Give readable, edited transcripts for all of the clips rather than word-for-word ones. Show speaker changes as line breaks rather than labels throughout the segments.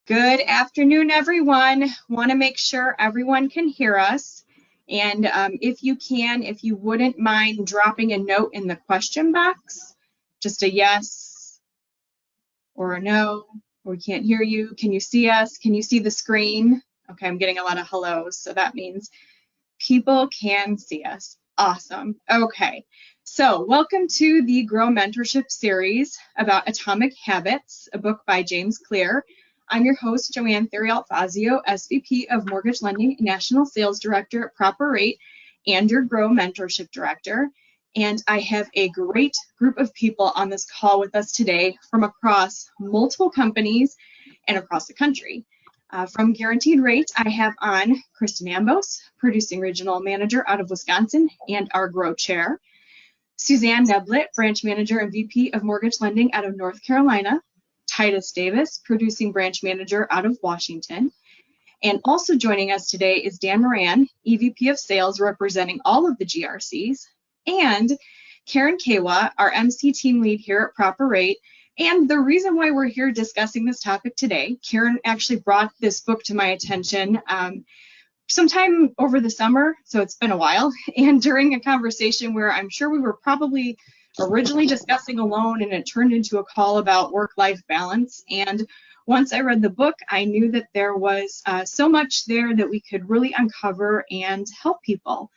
Good afternoon, everyone. Want to make sure everyone can hear us. And if you wouldn't mind dropping a note in the question box, just a yes or a no, or we can't hear you. Can you see us? Can you see the screen? Okay, I'm getting a lot of hellos, so that means people can see us. Awesome. Okay, so welcome to the Grow Mentorship series about Atomic Habits, a book by James Clear. I'm your host, Joanne Theriault-Fazio, SVP of Mortgage Lending, National Sales Director at Proper Rate, and your Grow Mentorship Director. And I have a great group of people on this call with us today from across multiple companies and across the country. From Guaranteed Rate, I have on Kristen Ambos, Producing Regional Manager out of Wisconsin and our Grow Chair. Suzanne Neblett, Branch Manager and VP of Mortgage Lending out of North Carolina. Titus Davis, Producing Branch Manager out of Washington. And also joining us today is Dan Moran, EVP of Sales representing all of the GRCs, and Karen Kawa, our MC Team Lead here at Proper Rate. And the reason why we're here discussing this topic today, Karen actually brought this book to my attention sometime over the summer, so it's been a while, and during a conversation where I'm sure we were probably originally discussing alone, and it turned into a call about work-life balance. And once I read the book, I knew that there was so much there that we could really uncover and help people.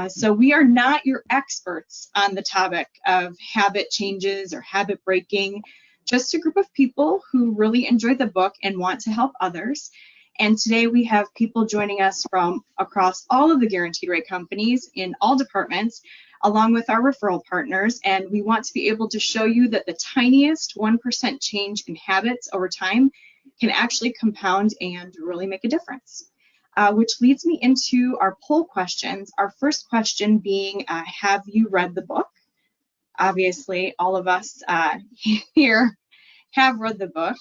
So we are not your experts on the topic of habit changes or habit breaking, just a group of people who really enjoyed the book and want to help others. And today we have people joining us from across all of the Guaranteed Rate companies in all departments, along with our referral partners, and we want to be able to show you that the tiniest 1% change in habits over time can actually compound and really make a difference. Which leads me into our poll questions. Our first question being, have you read the book? Obviously, all of us here have read the book.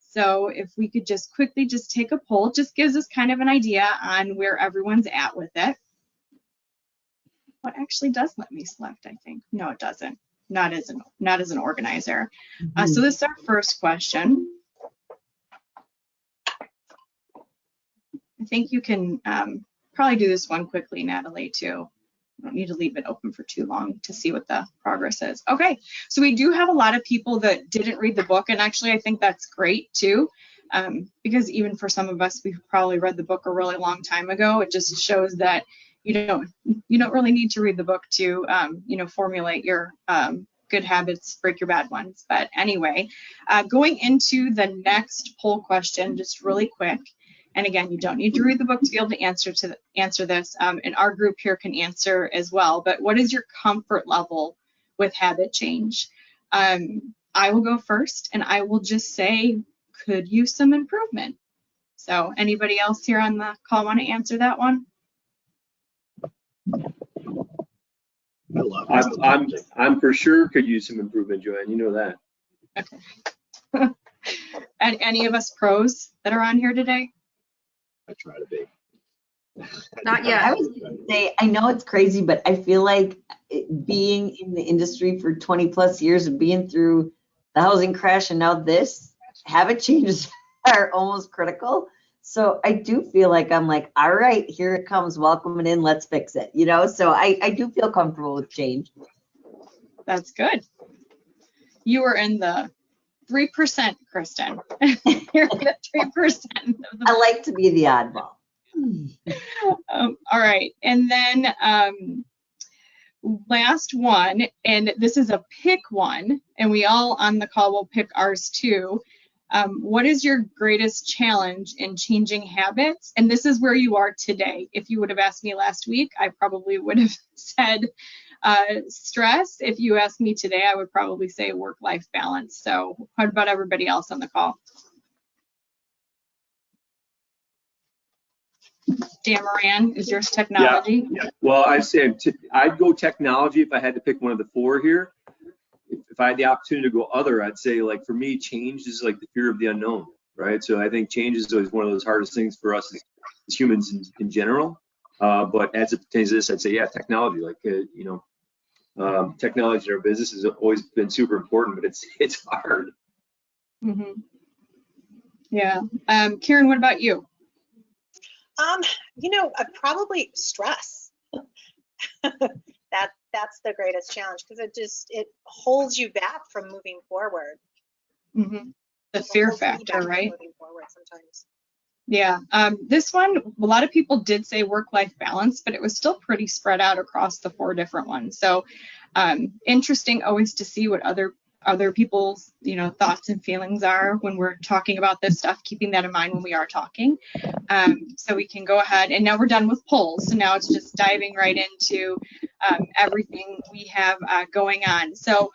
So if we could just quickly just take a poll, just gives us kind of an idea on where everyone's at with it. What actually does let me select, I think. No, it doesn't. Not as an organizer. So this is our first question. I think you can probably do this one quickly, Natalie, too. You don't need to leave it open for too long to see what the progress is. Okay, so we do have a lot of people that didn't read the book, and actually I think that's great too, because even for some of us, we've probably read the book a really long time ago. It just shows that you don't really need to read the book to formulate your good habits, break your bad ones. But anyway, going into the next poll question, just really quick. And again, you don't need to read the book to be able to answer this, and our group here can answer as well. But what is your comfort level with habit change? I will go first, and I will just say, could use some improvement. So anybody else here on the call want to answer that one?
I'm for sure could use some improvement, Joanne. You know that.
Okay. And any of us pros that are on here today?
I try to be.
Not yet. I was going to say, I know it's crazy, but I feel like being in the industry for 20 plus years and being through the housing crash and now this, habit changes are almost critical. So I do feel like I'm like, all right, here it comes, welcome it in, let's fix it. So I do feel comfortable with change.
That's good. You were in the 3%, Kristen. You're in the 3%.
I like to be the oddball.
All right, and then last one, and this is a pick one, and we all on the call will pick ours too. What is your greatest challenge in changing habits? And this is where you are today. If you would have asked me last week, I probably would have said stress. If you ask me today, I would probably say work-life balance. So what about everybody else on the call? Dan Moran, is yours technology?
Yeah. Well, I'd go technology if I had to pick one of the four here. If I had the opportunity to go other, I'd say, like, for me, change is like the fear of the unknown, right? So I think change is always one of those hardest things for us as humans in general. But as it pertains to this, I'd say, yeah, technology. Like, technology in our business has always been super important, but it's hard.
Mm-hmm. Yeah. Karen, what about you?
You know, probably stress. That's the greatest challenge, because it holds you back from moving forward.
Mm-hmm. The fear factor, right?
Moving forward sometimes.
Yeah. This one, a lot of people did say work-life balance, but it was still pretty spread out across the 4 different ones. So interesting always to see what other people's, you know, thoughts and feelings are when we're talking about this stuff, keeping that in mind when we are talking. So we can go ahead, and now we're done with polls. So now it's just diving right into everything we have going on. So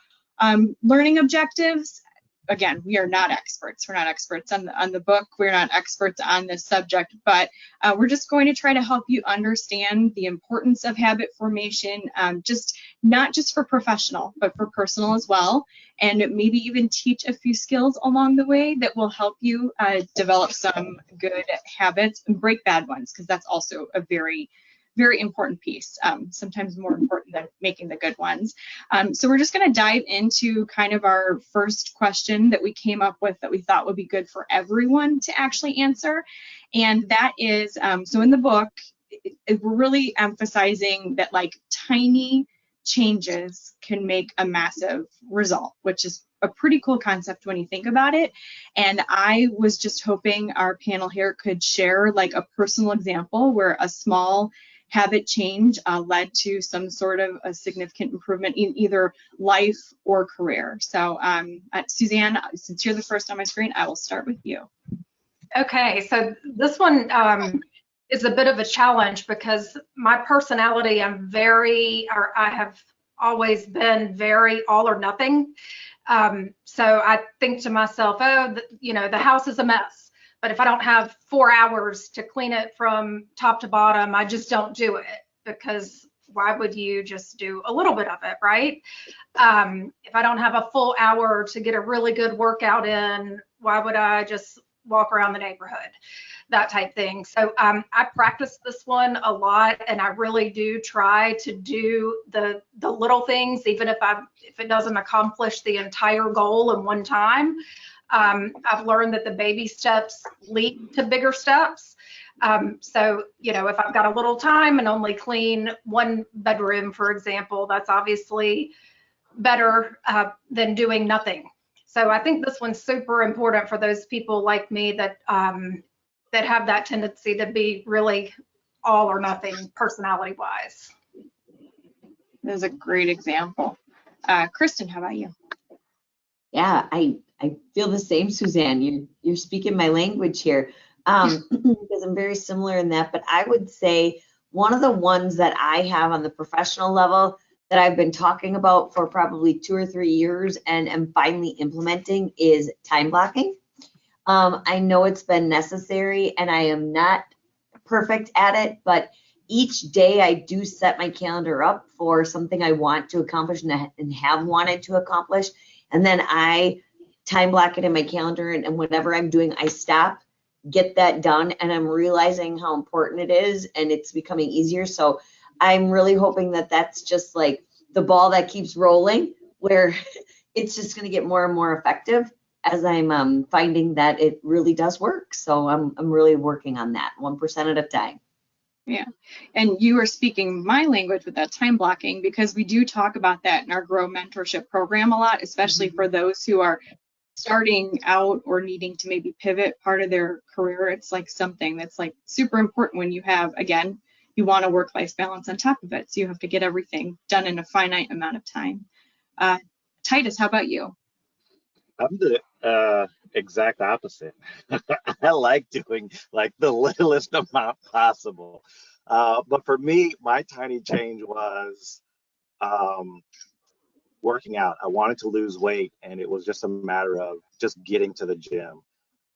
learning objectives. Again, we are not experts. We're not experts on the book. We're not experts on this subject, but we're just going to try to help you understand the importance of habit formation, just not just for professional, but for personal as well, and maybe even teach a few skills along the way that will help you develop some good habits and break bad ones, because that's also a very important piece, sometimes more important than making the good ones. So we're just going to dive into kind of our first question that we came up with that we thought would be good for everyone to actually answer. And that is, so in the book, we're really emphasizing that like tiny changes can make a massive result, which is a pretty cool concept when you think about it. And I was just hoping our panel here could share like a personal example where a small habit change led to some sort of a significant improvement in either life or career. So Suzanne, since you're the first on my screen, I will start with you.
Okay, so this one is a bit of a challenge because my personality, I have always been very all or nothing. So I think to myself, oh, you know, the house is a mess. But if I don't have 4 hours to clean it from top to bottom, I just don't do it, because why would you just do a little bit of it, right? If I don't have a full hour to get a really good workout in, why would I just walk around the neighborhood? That type thing. So I practice this one a lot, and I really do try to do the little things, even if it doesn't accomplish the entire goal in one time. I've learned that the baby steps lead to bigger steps. So, you know, if I've got a little time and only clean one bedroom, for example, that's obviously better than doing nothing. So I think this one's super important for those people like me that that have that tendency to be really all or nothing personality-wise.
That is a great example. Kristen, how about you?
Yeah, I feel the same, Suzanne. You're speaking my language here, because I'm very similar in that. But I would say one of the ones that I have on the professional level that I've been talking about for probably 2 or 3 years and am finally implementing is time blocking. I know it's been necessary, and I am not perfect at it, but each day I do set my calendar up for something I want to accomplish and have wanted to accomplish. And then I time block it in my calendar, and whatever I'm doing, I stop, get that done, and I'm realizing how important it is, and it's becoming easier. So I'm really hoping that that's just like the ball that keeps rolling, where it's just going to get more and more effective as I'm finding that it really does work. So I'm really working on that 1% at a time.
Yeah, and you are speaking my language with that time blocking, because we do talk about that in our Grow Mentorship program a lot, especially for those who are starting out or needing to maybe pivot part of their career. It's like something that's like super important when you have, again, you want a work-life balance on top of it. So you have to get everything done in a finite amount of time. Titus, how about you?
I'm the exact opposite. I like doing like the littlest amount possible. But for me, my tiny change was working out. I wanted to lose weight, and it was just a matter of just getting to the gym.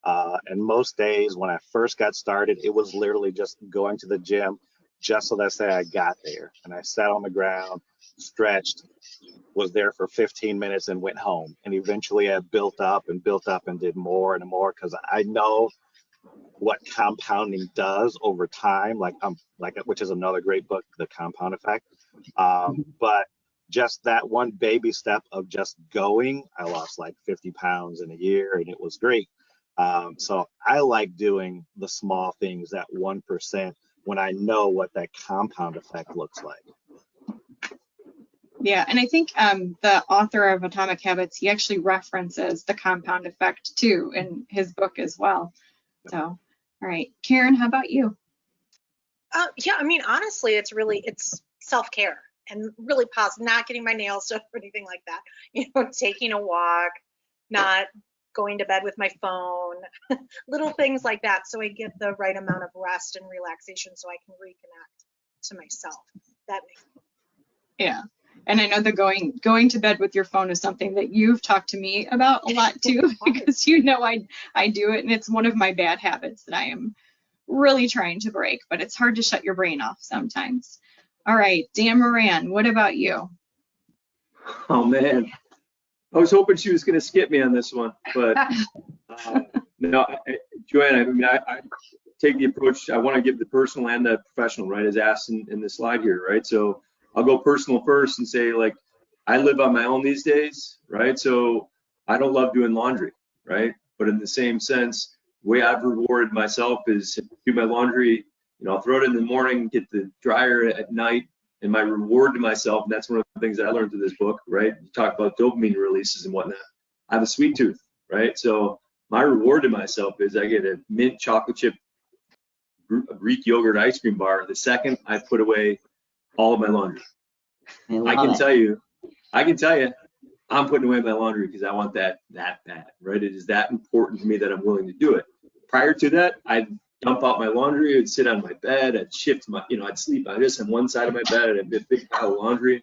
And most days when I first got started, it was literally just going to the gym just so that say I got there. And I sat on the ground, stretched, was there for 15 minutes and went home. And eventually I built up and did more and more, because I know what compounding does over time, which is another great book, The Compound Effect. But just that one baby step of just going, I lost like 50 pounds in a year, and it was great. So I like doing the small things, that 1%, when I know what that compound effect looks like.
Yeah, and I think the author of Atomic Habits, he actually references the compound effect too in his book as well. So, all right, Karen, how about you?
Yeah, I mean, honestly, it's self-care and really positive, not getting my nails done or anything like that. You know, taking a walk, not going to bed with my phone, little things like that. So I get the right amount of rest and relaxation so I can reconnect to myself. That makes sense.
Yeah. And I know that going to bed with your phone is something that you've talked to me about a lot too, because you know I do it, and it's one of my bad habits that I am really trying to break, but it's hard to shut your brain off sometimes. All right, Dan Moran, what about you?
Oh man, I was hoping she was going to skip me on this one, but no, Joanne, I mean, I take the approach, I want to give the personal and the professional, right, as asked in the slide here, right? So I'll go personal first and say, like, I live on my own these days, right? So I don't love doing laundry, right? But in the same sense, the way I've rewarded myself is do my laundry, you know, I'll throw it in the morning, get the dryer at night, and my reward to myself, and that's one of the things that I learned through this book, right? You talk about dopamine releases and whatnot. I have a sweet tooth, right? So my reward to myself is I get a mint chocolate chip Greek yogurt ice cream bar the second I put away all of my laundry. I can tell you, I'm putting away my laundry because I want that bad, right? It is that important to me that I'm willing to do it. Prior to that, I'd dump out my laundry, I'd sit on my bed, I'd shift my, you know, I'd sleep on just on one side of my bed, I'd have a big pile of laundry.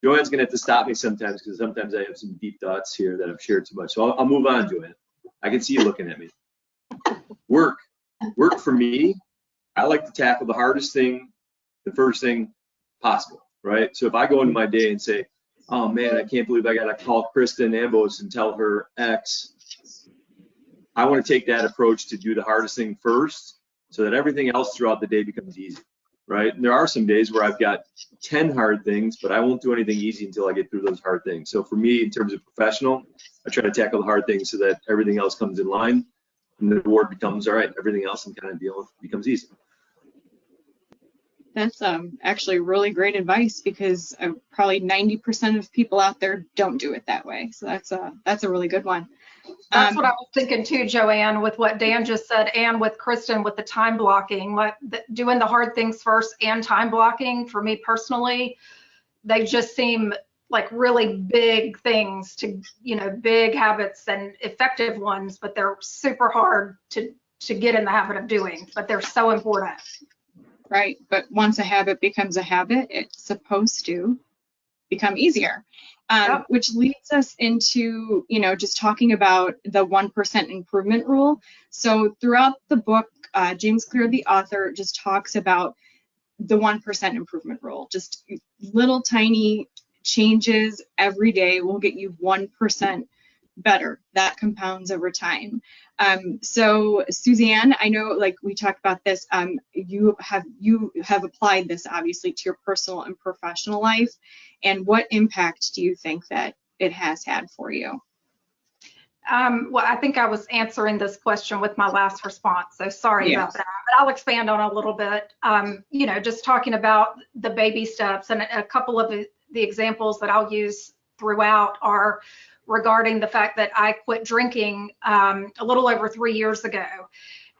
Joanne's gonna have to stop me sometimes because sometimes I have some deep thoughts here that I've shared too much. So I'll move on, Joanne. I can see you looking at me. Work for me, I like to tackle the hardest thing, the first thing possible, right? So if I go into my day and say, oh man, I can't believe I gotta call Kristen Ambos and tell her X, I want to take that approach to do the hardest thing first so that everything else throughout the day becomes easy, right? And there are some days where I've got 10 hard things, but I won't do anything easy until I get through those hard things. So for me, in terms of professional, I try to tackle the hard things so that everything else comes in line and the reward becomes, all right, everything else I'm kind of dealing with becomes easy.
That's actually really great advice, because probably 90% of people out there don't do it that way. So that's a really good one.
That's what I was thinking too, Joanne, with what Dan just said, and with Kristen with the time blocking, like doing the hard things first and time blocking. For me personally, they just seem like really big things to, you know, big habits and effective ones, but they're super hard to get in the habit of doing, but they're so important.
Right, but once a habit becomes a habit, it's supposed to become easier.
Yep.
Which leads us into, you know, just talking about the 1% improvement rule. So throughout the book, James Clear, the author, just talks about the 1% improvement rule. Just little tiny changes every day will get you 1% better. That compounds over time. So Suzanne, I know, like we talked about this, you have applied this obviously to your personal and professional life. And what impact do you think that it has had for you?
Well, I think I was answering this question with my last response, so sorry about that, but I'll expand on a little bit. You know, just talking about the baby steps, and a couple of the examples that I'll use throughout are regarding the fact that I quit drinking a little over 3 years ago.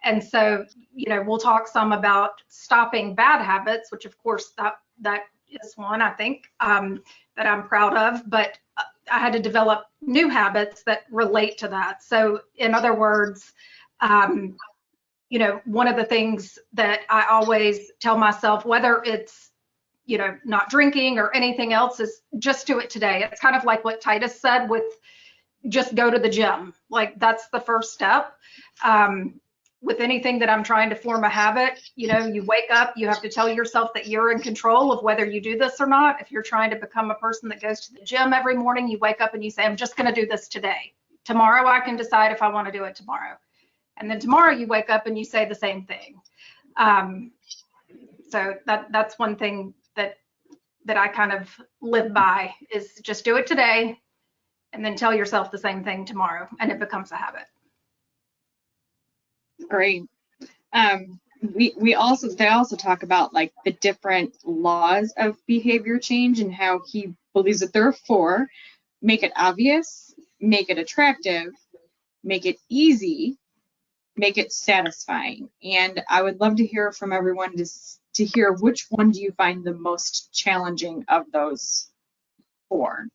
And so, you know, we'll talk some about stopping bad habits, which of course that is one, I think, that I'm proud of, but I had to develop new habits that relate to that. So in other words, you know, one of the things that I always tell myself, whether it's, you know, not drinking or anything else, is just do it today. It's kind of like what Titus said with just go to the gym. Like that's the first step. With anything that I'm trying to form a habit, you know, you wake up, you have to tell yourself that you're in control of whether you do this or not. If you're trying to become a person that goes to the gym every morning, you wake up and you say, I'm just going to do this today. Tomorrow I can decide if I want to do it tomorrow. And then tomorrow you wake up and you say the same thing. So that's one thing that I kind of live by, is just do it today and then tell yourself the same thing tomorrow, and it becomes a habit.
Great. They also talk about like the different laws of behavior change and how he believes that there are 4. Make it obvious, make it attractive, make it easy, make it satisfying. And I would love to hear from everyone to hear which one do you find the most challenging of those 4?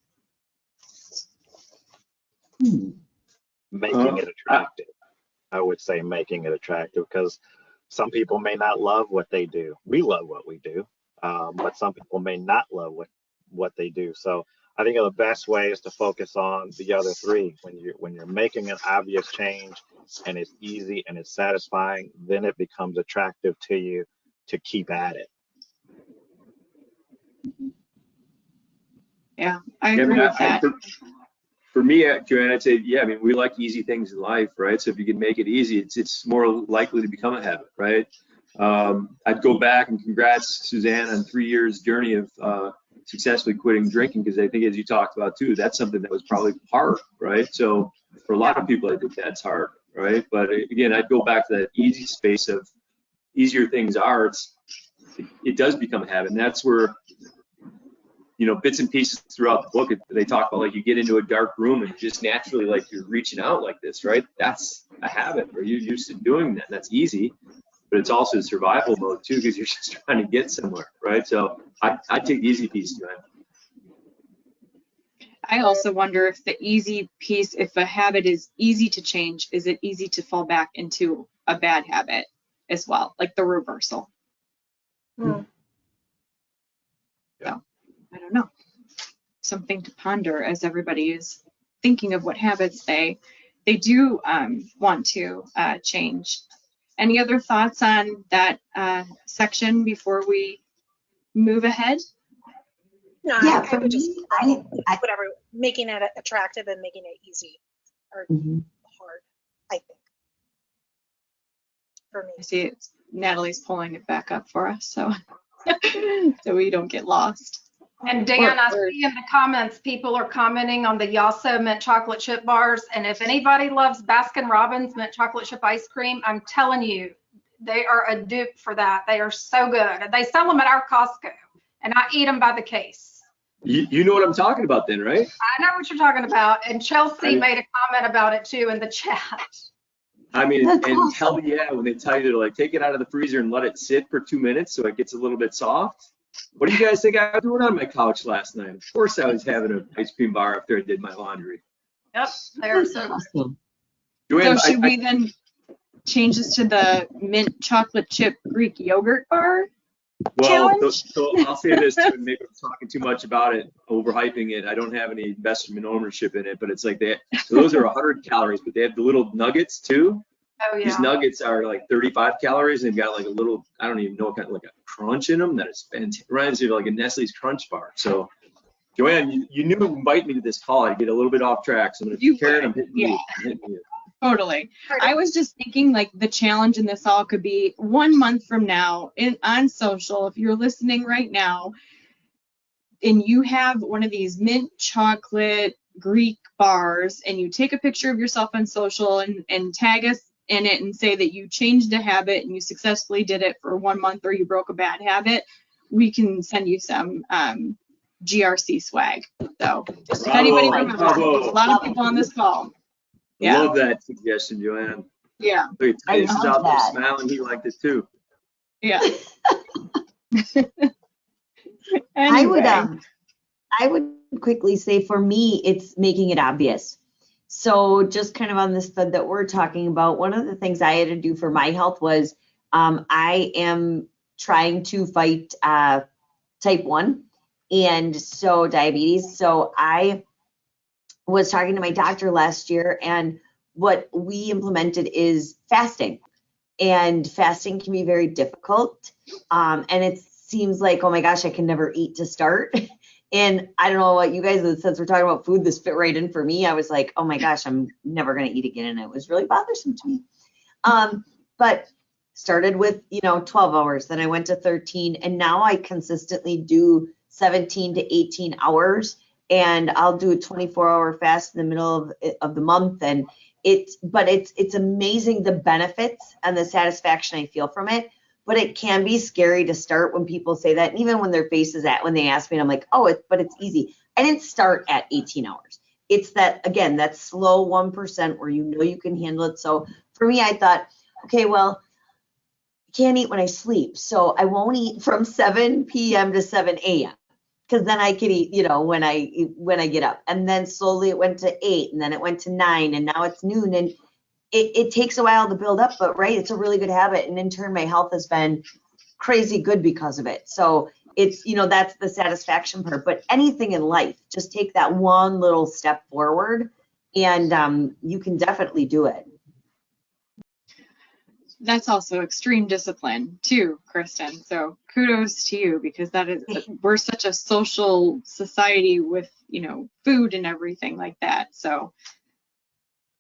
Making it attractive. I would say making it attractive, because some people may not love what they do. We love what we do, but some people may not love what they do. So I think the best way is to focus on the other 3. When you're making an obvious change and it's easy and it's satisfying, then it becomes attractive to you to keep at it.
Yeah, I agree with that.
For me, Joanne, I'd say, yeah, I mean, we like easy things in life, right? So if you can make it easy, it's more likely to become a habit, right? I'd go back and congrats Suzanne on 3 years journey of successfully quitting drinking, because I think, as you talked about too, that's something that was probably hard, right? So for a lot of people, I think that's hard, right? But again, I'd go back to that easy space of easier things are, it does become a habit. And that's where, you know, bits and pieces throughout the book, they talk about, like, you get into a dark room and just naturally, like, you're reaching out like this, right? That's a habit, or you're used to doing that. That's easy, but it's also survival mode too, because you're just trying to get somewhere, right? So I take the easy piece, Joanne.
I also wonder if the easy piece, if a habit is easy to change, is it easy to fall back into a bad habit as well, like the reversal? So I don't know. Something to ponder as everybody is thinking of what habits they do want to change. Any other thoughts on that section before we move ahead?
No,
Yeah,
I would just
I
whatever, making it attractive and making it easy are hard, I think, for me.
I see Natalie's pulling it back up for us, so so we don't get lost.
And Dan, I see in the comments, people are commenting on the Yasso mint chocolate chip bars. And if anybody loves Baskin Robbins mint chocolate chip ice cream, I'm telling you, they are a dupe for that. They are so good. They sell them at our Costco, and I eat them by the case.
You know what I'm talking about then, right?
I know what you're talking about. And Chelsea made a comment about it too in the chat.
I mean, and hell yeah, when they tell you to, like, take it out of the freezer and let it sit for 2 minutes so it gets a little bit soft. What do you guys think I was doing on my couch last night? Of course I was having an ice cream bar after I did my laundry.
Yep, they're so
awesome.
Joanne,
so should we then change this to the mint chocolate chip Greek yogurt bar?
Well, so I'll say this too, and maybe I'm talking too much about it, overhyping it. I don't have any investment ownership in it, but it's like so those are 100 calories, but they have the little nuggets too.
Oh, yeah.
These nuggets are like 35 calories, and they've got like a little, I don't even know what kind of, like a crunch in them that is fantastic. Reminds me of like a Nestle's Crunch Bar. So, Joanne, you knew to invite me to this call. I'd get a little bit off track. So if you care, I'm hitting you.
Totally. I was just thinking, like, the challenge in this all could be 1 month from now on social, if you're listening right now and you have one of these mint chocolate Greek bars and you take a picture of yourself on social and tag us in it and say that you changed a habit and you successfully did it for 1 month, or you broke a bad habit, we can send you some GRC swag. So just if anybody remembers, there's a lot of people on this call.
Yeah. Love that suggestion, Joanne.
Yeah.
Look, this is out there smiling. He liked it too.
Yeah.
Anyway. I would quickly say, for me, it's making it obvious. So just kind of on this thread that we're talking about, one of the things I had to do for my health was I am trying to fight type 1 and so diabetes. So I was talking to my doctor last year, and what we implemented is fasting. And fasting can be very difficult. And it seems like, oh my gosh, I can never eat to start. And I don't know what you guys, since we're talking about food, this fit right in for me. I was like, oh my gosh, I'm never going to eat again. And it was really bothersome to me. But started with, 12 hours. Then I went to 13. And now I consistently do 17 to 18 hours. And I'll do a 24-hour fast in the middle of the month. And but it's amazing the benefits and the satisfaction I feel from it. But it can be scary to start when people say that. And even when their face is when they ask me, and I'm like, oh, but it's easy. I didn't start at 18 hours. It's that, again, that slow 1% where you know you can handle it. So for me, I thought, okay, well, I can't eat when I sleep. So I won't eat from 7 p.m. to 7 a.m. because then I could eat, when I get up. And then slowly it went to 8, and then it went to 9, and now it's noon. And it takes a while to build up, but right, it's a really good habit. And in turn, my health has been crazy good because of it. So it's, that's the satisfaction part. But anything in life, just take that one little step forward, and you can definitely do it.
That's also extreme discipline too, Kristen. So kudos to you, because we're such a social society with, food and everything like that. So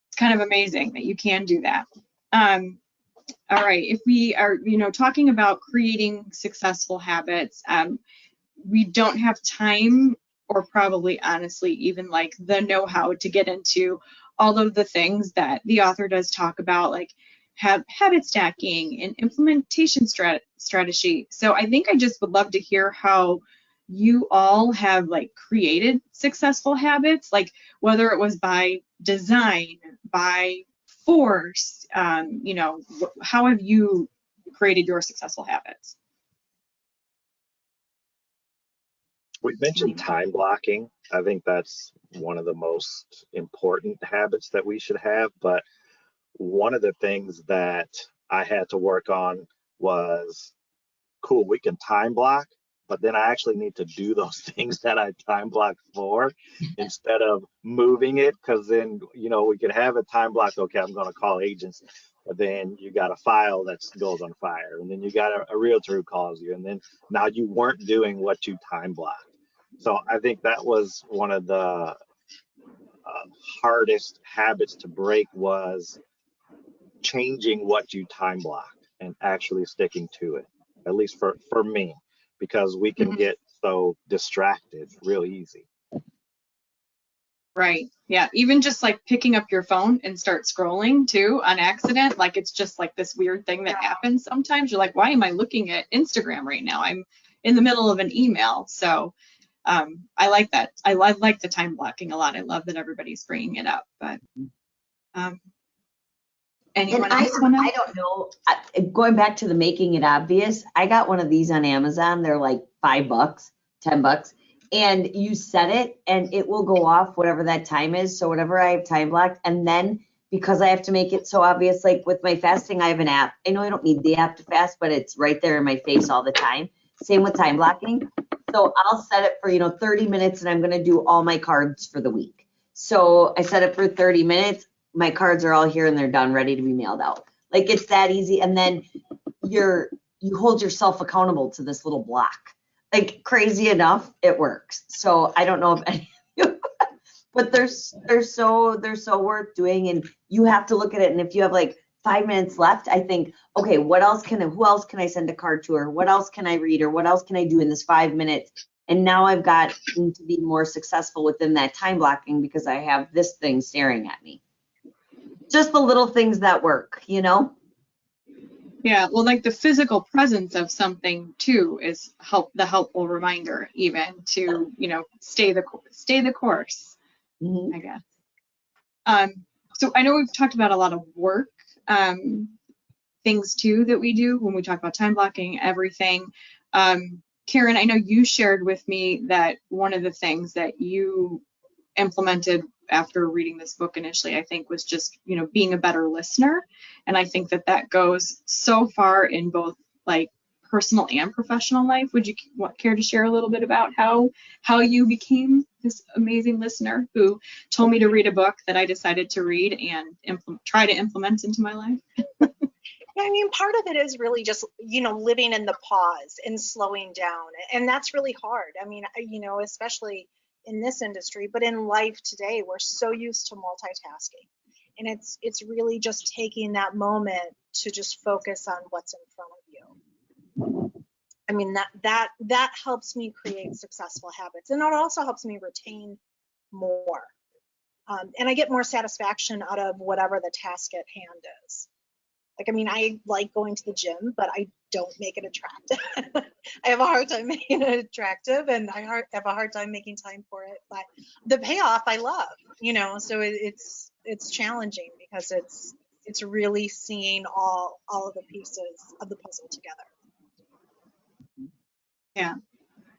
it's kind of amazing that you can do that. All right, if we are, talking about creating successful habits, we don't have time, or probably honestly even like the know-how to get into all of the things that the author does talk about, like habit stacking and implementation strategy. So I think I just would love to hear how you all have created successful habits, like whether it was by design, by force, how have you created your successful habits?
We mentioned time blocking. I think that's one of the most important habits that we should have. But one of the things that I had to work on was, cool, we can time block, but then I actually need to do those things that I time blocked for instead of moving it. Because then, we could have a time block. Okay, I'm going to call agents. But then you got a file that goes on fire. And then you got a realtor who calls you. And then now you weren't doing what you time blocked. So I think that was one of the hardest habits to break, was changing what you time blocked and actually sticking to it, at least for me, because we can get so distracted real easy.
Right. Yeah. Even just picking up your phone and start scrolling too on accident. It's just this weird thing that happens sometimes. You're like, why am I looking at Instagram right now? I'm in the middle of an email. So I like that. I like the time blocking a lot. I love that everybody's bringing it up. But anyone else want to?
I don't know. Going back to the making it obvious, I got one of these on Amazon. They're like $5, $10, and you set it and it will go off whatever that time is. So whatever I have time blocked, and then because I have to make it so obvious, like with my fasting, I have an app. I know I don't need the app to fast, but it's right there in my face all the time. Same with time blocking. So I'll set it for, 30 minutes, and I'm going to do all my cards for the week. So I set it for 30 minutes. My cards are all here and they're done, ready to be mailed out. It's that easy. And then you hold yourself accountable to this little block. Crazy enough, it works. So I don't know if any of you, but they're so worth doing. And you have to look at it. And if you have 5 minutes left, I think, okay, who else can I send a card to, or what else can I read, or what else can I do in this 5 minutes? And now I've got to be more successful within that time blocking because I have this thing staring at me. Just the little things that work, Yeah,
well, the physical presence of something too is the helpful reminder, even to, stay the course, I guess. So I know we've talked about a lot of work things too that we do when we talk about time blocking, everything. Karen, I know you shared with me that one of the things that you implemented after reading this book initially, I think, was just, being a better listener. And I think that goes so far in both personal and professional life. Would you care to share a little bit about how you became this amazing listener who told me to read a book that I decided to read and try to implement into my life?
I mean, part of it is really just, living in the pause and slowing down. And that's really hard. I mean, especially in this industry, but in life today, we're so used to multitasking. And it's really just taking that moment to just focus on what's in front of you. I mean, that helps me create successful habits. And it also helps me retain more. And I get more satisfaction out of whatever the task at hand is. Like, I mean, I like going to the gym, but I don't make it attractive. I have a hard time making it attractive, and I have a hard time making time for it. But the payoff I love, you know, so it's challenging because it's really seeing all of the pieces of the puzzle together.
Yeah.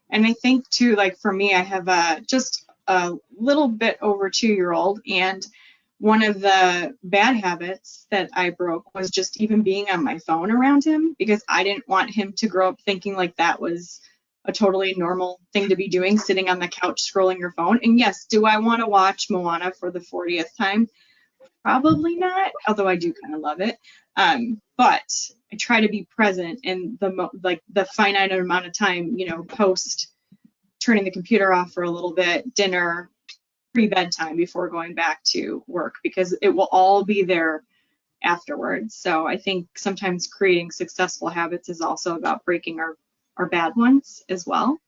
And I think too, like for me, I have just a little bit over 2-year-old, and one of the bad habits that I broke was just even being on my phone around him, because I didn't want him to grow up thinking like that was a totally normal thing to be doing, sitting on the couch scrolling your phone. And yes, do I want to watch Moana for the 40th time? Probably not, although I do kind of love it. But I try to be present in the finite amount of time, you know, post turning the computer off for a little bit, dinner, pre-bedtime before going back to work, because it will all be there afterwards. So I think sometimes creating successful habits is also about breaking our bad ones as well.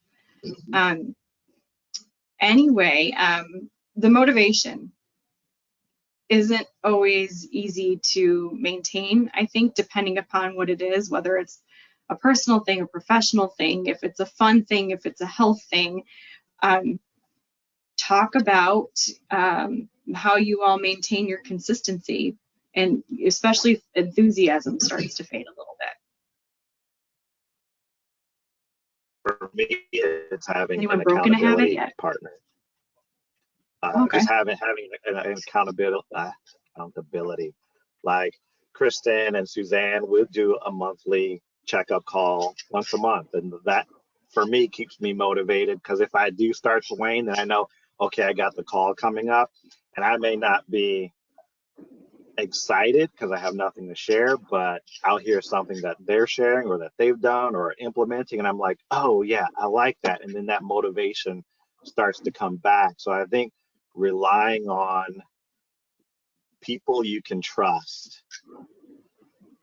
Anyway, the motivation isn't always easy to maintain, I think, depending upon what it is, whether it's a personal thing, a professional thing, if it's a fun thing, if it's a health thing. Talk about how you all maintain your consistency, and especially if enthusiasm starts to fade a little bit.
For me, it's having
Anyone
an
broken a habit
accountability
yet?
partner.
Okay.
Just having an accountability. Like Kristen and Suzanne will do a monthly checkup call once a month, and that for me keeps me motivated, because if I do start to wane, then I know, okay, I got the call coming up, and I may not be excited because I have nothing to share, but I'll hear something that they're sharing or that they've done or implementing, and I'm like, oh yeah, I like that, and then that motivation starts to come back. So I think relying on people you can trust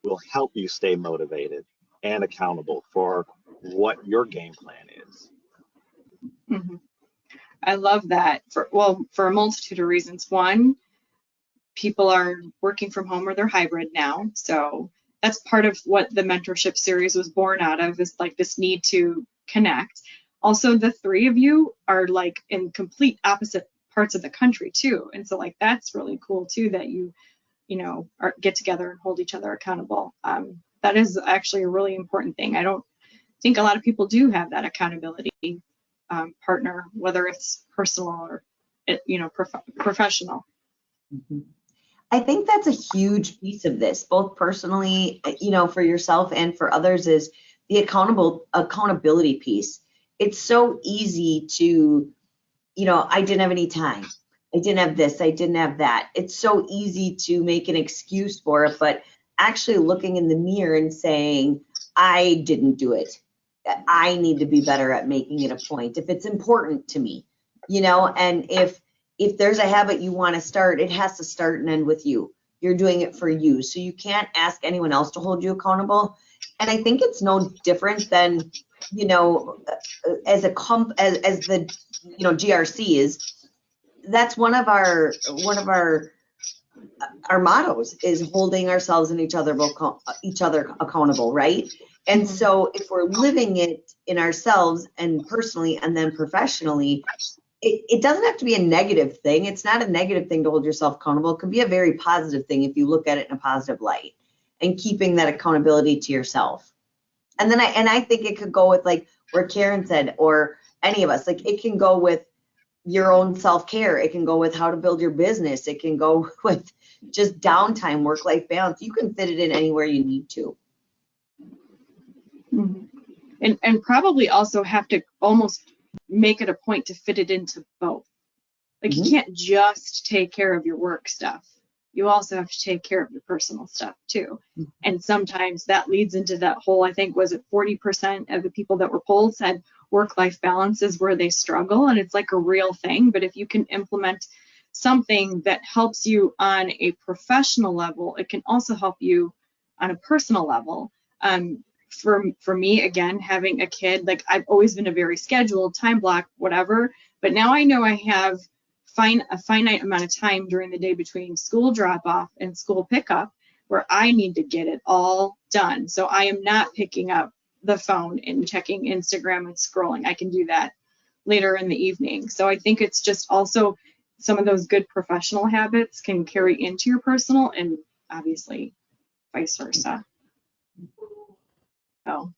will help you stay motivated and accountable for what your game plan is.
Mm-hmm. I love that for a multitude of reasons. One, people are working from home or they're hybrid now, so that's part of what the mentorship series was born out of, is like this need to connect. Also, the three of you are like in complete opposite parts of the country too, and so like that's really cool too, that you know get together and hold each other accountable. That is actually a really important thing. I don't think a lot of people do have that accountability partner, whether it's personal or professional.
Mm-hmm. I think that's a huge piece of this, both personally, you know, for yourself and for others, is the accountability piece. It's so easy to, you know, I didn't have any time. I didn't have this. I didn't have that. It's so easy to make an excuse for it, but actually looking in the mirror and saying, I didn't do it. I need to be better at making it a point if it's important to me, you know, and if there's a habit you want to start, it has to start and end with you. You're doing it for you. So you can't ask anyone else to hold you accountable. And I think it's no different than, you know, as the, you know, GRC is, that's one of our mottos is holding ourselves and each other accountable, right? And so if we're living it in ourselves and personally and then professionally, it doesn't have to be a negative thing. It's not a negative thing to hold yourself accountable. It could be a very positive thing if you look at it in a positive light, and keeping that accountability to yourself. And then I think it could go with like where Karen said, or any of us, like it can go with your own self-care. It can go with how to build your business. It can go with just downtime, work-life balance. You can fit it in anywhere you need to.
Mm-hmm. And probably also have to almost make it a point to fit it into both. Like you can't just take care of your work stuff. You also have to take care of your personal stuff too. And sometimes that leads into that whole, I think, was it 40% of the people that were polled said work-life balance is where they struggle, and it's like a real thing. But if you can implement something that helps you on a professional level, it can also help you on a personal level. For me, again, having a kid, like I've always been a very scheduled, time block, whatever, but now I know I have a finite amount of time during the day between school drop-off and school pickup where I need to get it all done. So I am not picking up the phone and checking Instagram and scrolling. I can do that later in the evening. So I think it's just also some of those good professional habits can carry into your personal, and obviously vice versa. So,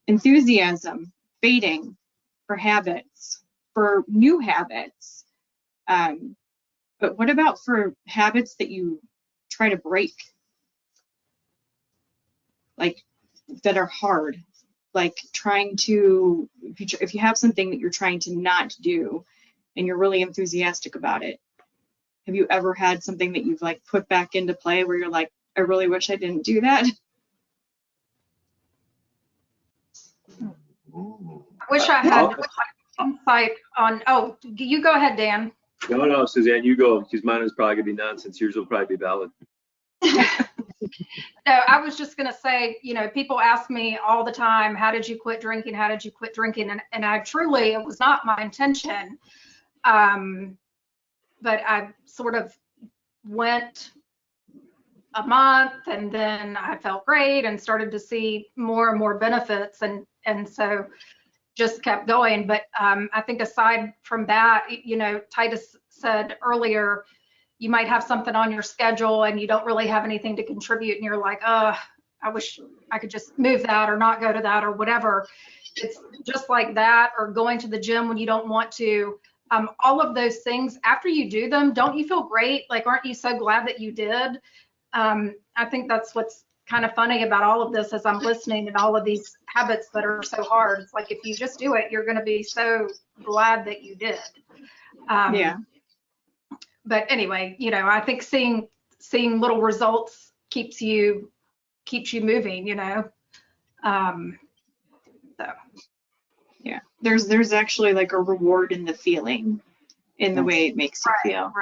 enthusiasm, fading for habits, for new habits. But what about for habits that you try to break? Like that are hard, like trying to, if you have something that you're trying to not do and you're really enthusiastic about it, have you ever had something that you've like put back into play where you're like, I really wish I didn't do that?
I wish I had insight on, oh, you go ahead, Dan.
No, Suzanne, you go, because mine is probably gonna be nonsense. Yours will probably be valid.
No, I was just going to say, you know, people ask me all the time, how did you quit drinking? How did you quit drinking? And I truly, it was not my intention. But I sort of went a month and then I felt great and started to see more and more benefits. And so just kept going. But I think aside from that, you know, Titus said earlier, you might have something on your schedule and you don't really have anything to contribute and you're like, I wish I could just move that or not go to that or whatever. It's just like that, or going to the gym when you don't want to. All of those things, after you do them, don't you feel great? Like, aren't you so glad that you did? I think that's what's kind of funny about all of this as I'm listening, and all of these habits that are so hard. It's like, if you just do it, you're going to be so glad that you did.
Yeah.
But anyway, you know, I think seeing little results keeps you moving, you know. So
Yeah, there's actually like a reward in the feeling, in the way it makes you feel.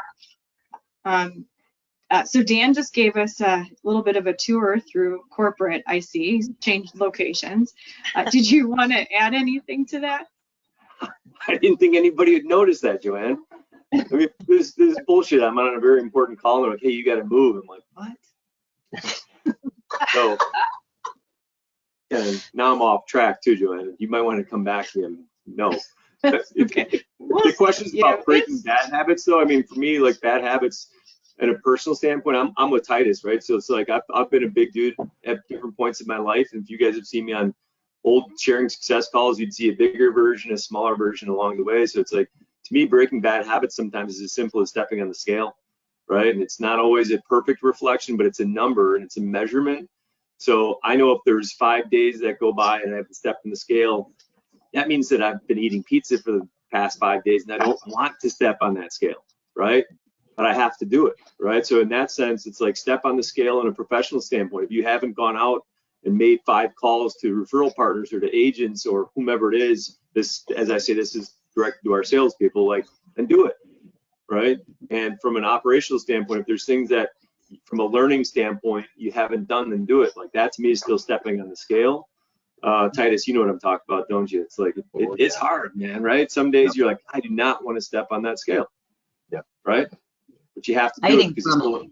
So Dan just gave us a little bit of a tour through corporate. I see, changed locations. Did you want to add anything to that?
I didn't think anybody would notice that, Joanne. I mean, this is bullshit. I'm on a very important call. They're like, hey, you got to move. I'm like, what? So, and now I'm off track too, Joanne. You might want to come back to him. No.
Okay.
The question's about breaking bad habits, though. I mean, for me, like bad habits, in a personal standpoint, I'm with Titus, right? So it's like I've been a big dude at different points in my life, and if you guys have seen me on old sharing success calls, you'd see a bigger version, a smaller version along the way. So it's like, to me, breaking bad habits sometimes is as simple as stepping on the scale, right? And it's not always a perfect reflection, but it's a number and it's a measurement. So I know if there's 5 days that go by and I haven't stepped on the scale, that means that I've been eating pizza for the past 5 days and I don't want to step on that scale, right? But I have to do it, right? So in that sense, it's like step on the scale in a professional standpoint. If you haven't gone out and made 5 calls to referral partners or to agents or whomever it is, this, as I say, this is directed to our salespeople, like, and do it, right? And from an operational standpoint, if there's things that from a learning standpoint you haven't done, then do it. Like, that to me is still stepping on the scale. Titus, you know what I'm talking about, don't you? It's like, it's hard, man, right? Some days you're like, I do not want to step on that scale.
Yeah.
Right? But you have to do it because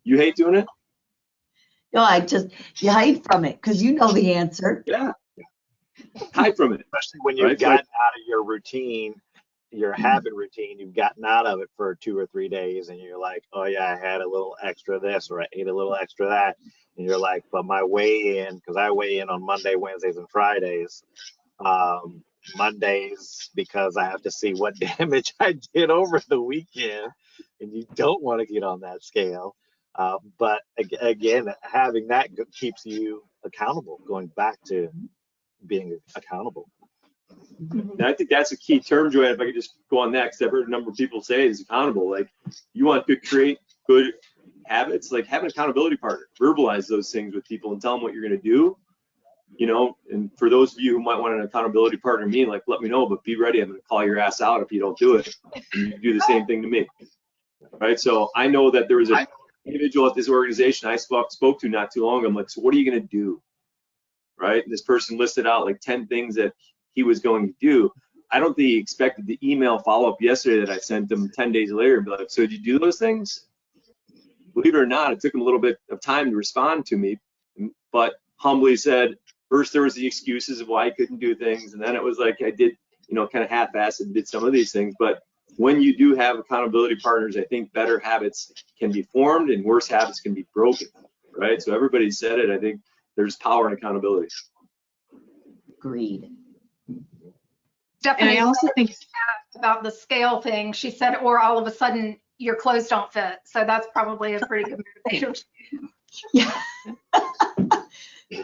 you hate doing it?
No, you hide from it because you know the answer.
Yeah. Hide from it.
Especially when you've gotten out of your routine, your habit routine, you've gotten out of it for 2 or 3 days and you're like, oh yeah, I had a little extra this or I ate a little extra that. And you're like, but my weigh in, because I weigh in on Monday, Wednesdays, and Fridays. Mondays, because I have to see what damage I did over the weekend, and you don't want to get on that scale. But again, having that keeps you accountable, going back to being accountable.
And I think that's a key term, Joanne, if I could just go on that, because I've heard a number of people say it is accountable. Like, you want to create good habits, like have an accountability partner, verbalize those things with people and tell them what you're going to do. You know, and for those of you who might want an accountability partner, me, like, let me know, but be ready. I'm going to call your ass out if you don't do it. And you do the same thing to me. Right. So I know that there was an individual at this organization I spoke to not too long ago. I'm like, so what are you going to do? Right. And this person listed out like 10 things that he was going to do. I don't think he expected the email follow-up yesterday that I sent him 10 days later and be like, so did you do those things? Believe it or not, it took him a little bit of time to respond to me, but humbly said, first there was the excuses of why I couldn't do things, and then it was like I did, kind of half-assed and did some of these things. But when you do have accountability partners, I think better habits can be formed and worse habits can be broken, right? So everybody said it. I think there's power in accountability.
Agreed.
Stephanie,
And I also think
about the scale thing, she said, or all of a sudden your clothes don't fit. So that's probably a pretty good motivator.
Yeah.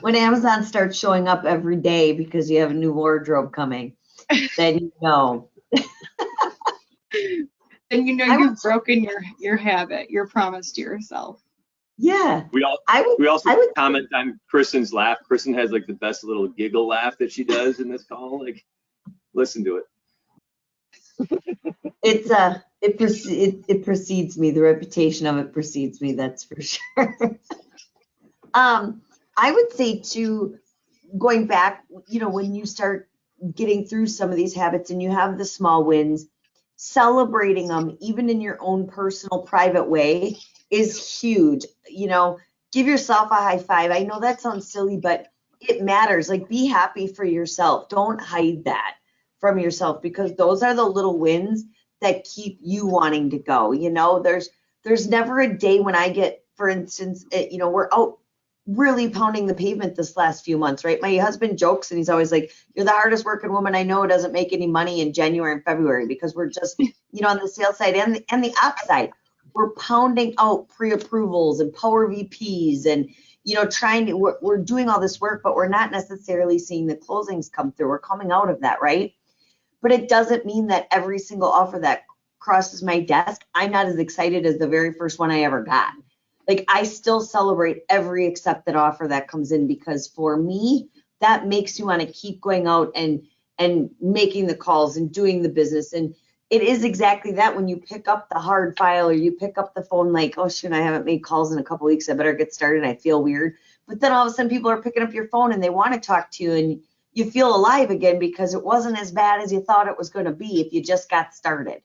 When Amazon starts showing up every day because you have a new wardrobe coming, then you know.
then you've broken your habit, your promise to yourself.
Yeah.
We also comment on Kristen's laugh. Kristen has like the best little giggle laugh that she does in this call. Like, listen to it.
It precedes me. The reputation of it precedes me. That's for sure. I would say too, going back, when you start getting through some of these habits and you have the small wins, celebrating them even in your own personal private way is huge. Give yourself a high five. I know that sounds silly, but it matters. Like, be happy for yourself. Don't hide that from yourself, because those are the little wins that keep you wanting to go. There's never a day when I get, for instance, we're out really pounding the pavement this last few months, right? My husband jokes and he's always like, you're the hardest working woman I know, doesn't make any money in January and February, because we're just, on the sales side and the ops side, we're pounding out pre-approvals and power VPs and, we're doing all this work, but we're not necessarily seeing the closings come through. We're coming out of that, right? But it doesn't mean that every single offer that crosses my desk, I'm not as excited as the very first one I ever got. Like, I still celebrate every accepted offer that comes in, because for me, that makes you want to keep going out and making the calls and doing the business. And it is exactly that. When you pick up the hard file or you pick up the phone, like, oh shoot, I haven't made calls in a couple weeks, I better get started. I feel weird. But then all of a sudden people are picking up your phone and they want to talk to you, and you feel alive again, because it wasn't as bad as you thought it was going to be if you just got started.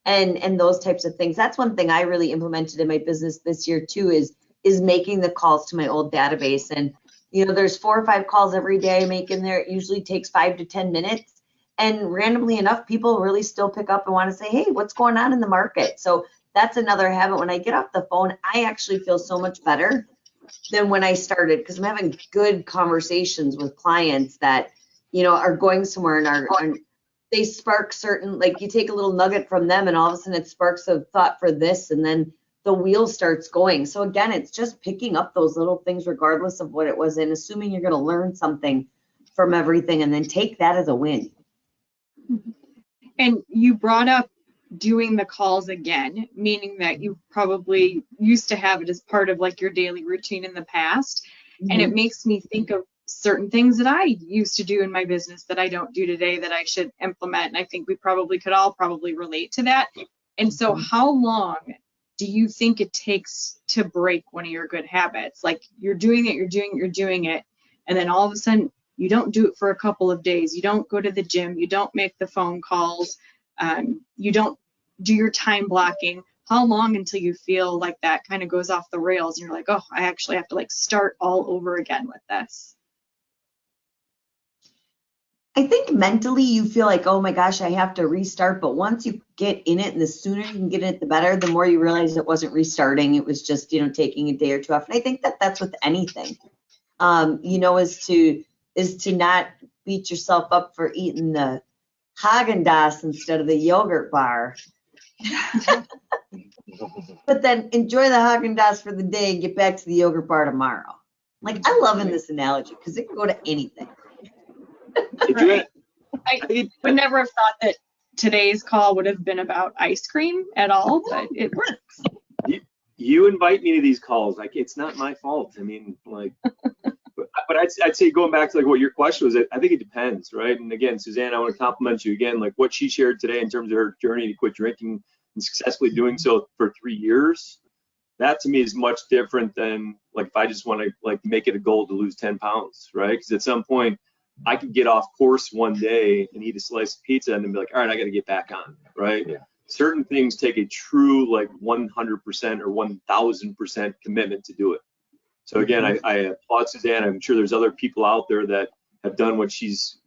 And those types of things. That's one thing I really implemented in my business this year too, is making the calls to my old database. And there's 4 or 5 calls every day I make in there. It usually takes 5 to 10 minutes. And randomly enough, people really still pick up and want to say, hey, what's going on in the market? So that's another habit. When I get off the phone, I actually feel so much better than when I started, because I'm having good conversations with clients that, are going somewhere and are they spark certain, like, you take a little nugget from them and all of a sudden it sparks a thought for this, and then the wheel starts going. So again, it's just picking up those little things regardless of what it was, and assuming you're going to learn something from everything, and then take that as a win.
And you brought up doing the calls again, meaning that you probably used to have it as part of like your daily routine in the past. Mm-hmm. And it makes me think of certain things that I used to do in my business that I don't do today that I should implement. And I think we probably could all relate to that. And so how long do you think it takes to break one of your good habits? Like, you're doing it, and then all of a sudden you don't do it for a couple of days. You don't go to the gym. You don't make the phone calls. You don't do your time blocking. How long until you feel like that kind of goes off the rails and you're like, oh, I actually have to like start all over again with this?
I think mentally you feel like, oh my gosh, I have to restart. But once you get in it, and the sooner you can get in it, the better, the more you realize it wasn't restarting. It was just, taking a day or two off. And I think that that's with anything, is to not beat yourself up for eating the Haagen-Dazs instead of the yogurt bar. But then enjoy the Haagen-Dazs for the day and get back to the yogurt bar tomorrow. Like, I love in this analogy because it can go to anything.
Right. I would never have thought that today's call would have been about ice cream at all, but it works.
You invite me to these calls. Like, it's not my fault. I mean, like, but I'd say, going back to like what your question was, I think it depends, right? And again, Suzanne, I want to compliment you again, like what she shared today in terms of her journey to quit drinking and successfully doing so for 3 years. That to me is much different than like if I just want to like make it a goal to lose 10 pounds, right? Because at some point, I could get off course one day and eat a slice of pizza and then be like, all right, I got to get back on, right?
Yeah.
Certain things take a true like 100% or 1000% commitment to do it. So again, I applaud Suzanne. I'm sure there's other people out there that have done what she's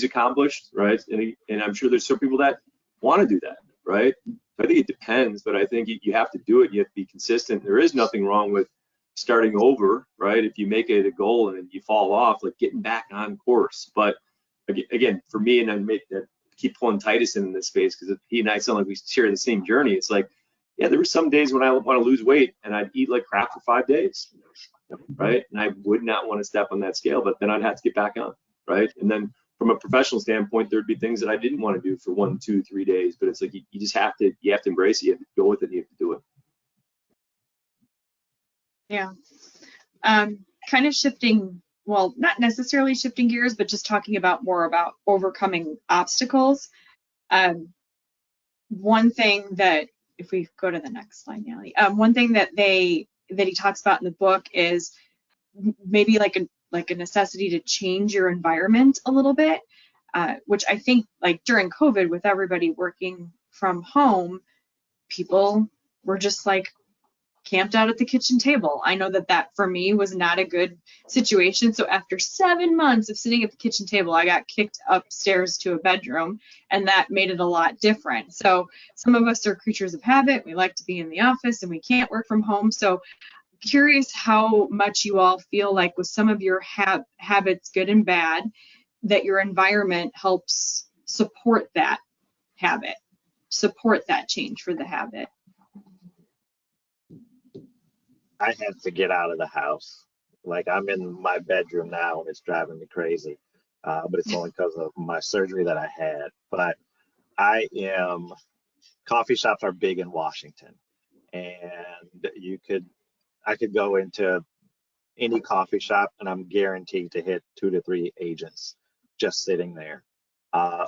accomplished, right? And I'm sure there's some people that want to do that, right? I think it depends, but I think you have to do it. You have to be consistent. There is nothing wrong with starting over, right? If you make it a goal and you fall off, like getting back on course. But again, for me, and I keep pulling Titus in this space because he and I sound like we share the same journey. It's like, yeah, there were some days when I want to lose weight and I'd eat like crap for 5 days, right? And I would not want to step on that scale, but then I'd have to get back on, right? And then from a professional standpoint, there'd be things that I didn't want to do for 1, 2, 3 days, but it's like you just have to embrace it, you have to go with it, you have to do it.
Yeah. Kind of shifting, well, not necessarily shifting gears, but just talking about more about overcoming obstacles. One thing that, if we go to the next slide, Nelly, one thing that he talks about in the book is maybe like a necessity to change your environment a little bit, which I think like during COVID with everybody working from home, people were just like camped out at the kitchen table. I know that for me was not a good situation. So after 7 months of sitting at the kitchen table, I got kicked upstairs to a bedroom, and that made it a lot different. So some of us are creatures of habit. We like to be in the office and we can't work from home. So curious how much you all feel like with some of your habits, good and bad, that your environment helps support that habit, support that change for the habit.
I had to get out of the house. Like I'm in my bedroom now and it's driving me crazy. But it's only because of my surgery that I had. But coffee shops are big in Washington, and I could go into any coffee shop and I'm guaranteed to hit 2 to 3 agents just sitting there.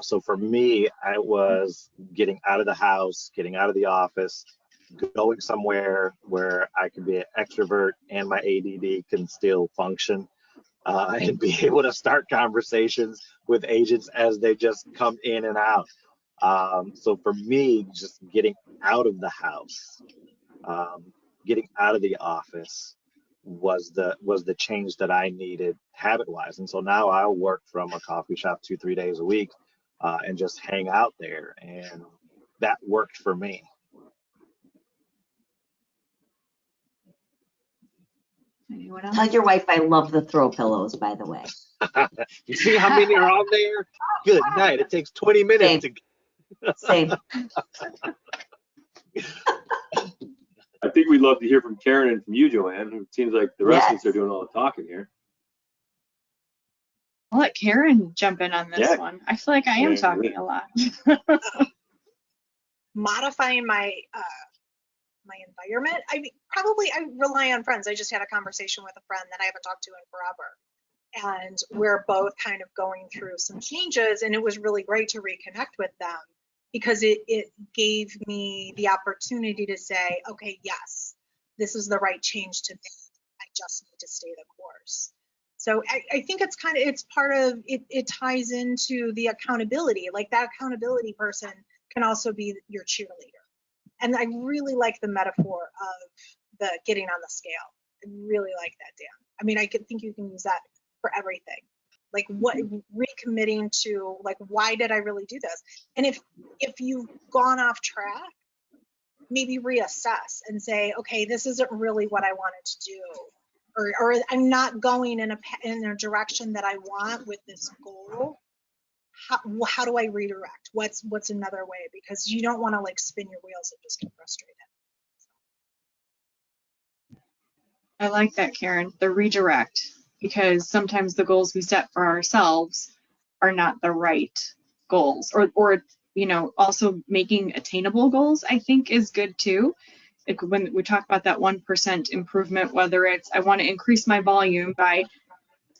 So for me, I was getting out of the house, getting out of the office, going somewhere where I could be an extrovert and my ADD can still function, and be able to start conversations with agents as they just come in and out. So for me, just getting out of the house, getting out of the office was the change that I needed habit-wise. And so now I'll work from a coffee shop 2-3 days a week, and just hang out there, and that worked for me.
Anyone else?
Tell your wife I love the throw pillows, by the way.
You see how many are on there? Good night. It takes 20 minutes
Same.
I think we'd love to hear from Karen and from you, Joanne. It seems like the rest of us are doing all the talking here.
I'll let Karen jump in on this one. I feel like I am talking a lot.
Modifying my my environment. I rely on friends. I just had a conversation with a friend that I haven't talked to in forever, and we're both kind of going through some changes, and it was really great to reconnect with them because it gave me the opportunity to say, okay, yes, this is the right change to make. I just need to stay the course. So I think it's part of it. It ties into the accountability. Like that accountability person can also be your cheerleader. And I really like the metaphor of the getting on the scale. I really like that, Dan. I mean, I think you can use that for everything. Like recommitting to, like, why did I really do this? And if you've gone off track, maybe reassess and say, okay, this isn't really what I wanted to do, or I'm not going in a direction that I want with this goal. How do I redirect? What's another way? Because you don't want to like spin your wheels and just get frustrated.
I like that, Karen, the redirect, because sometimes the goals we set for ourselves are not the right goals, or also making attainable goals, I think is good too. Like when we talk about that 1% improvement, whether it's I want to increase my volume by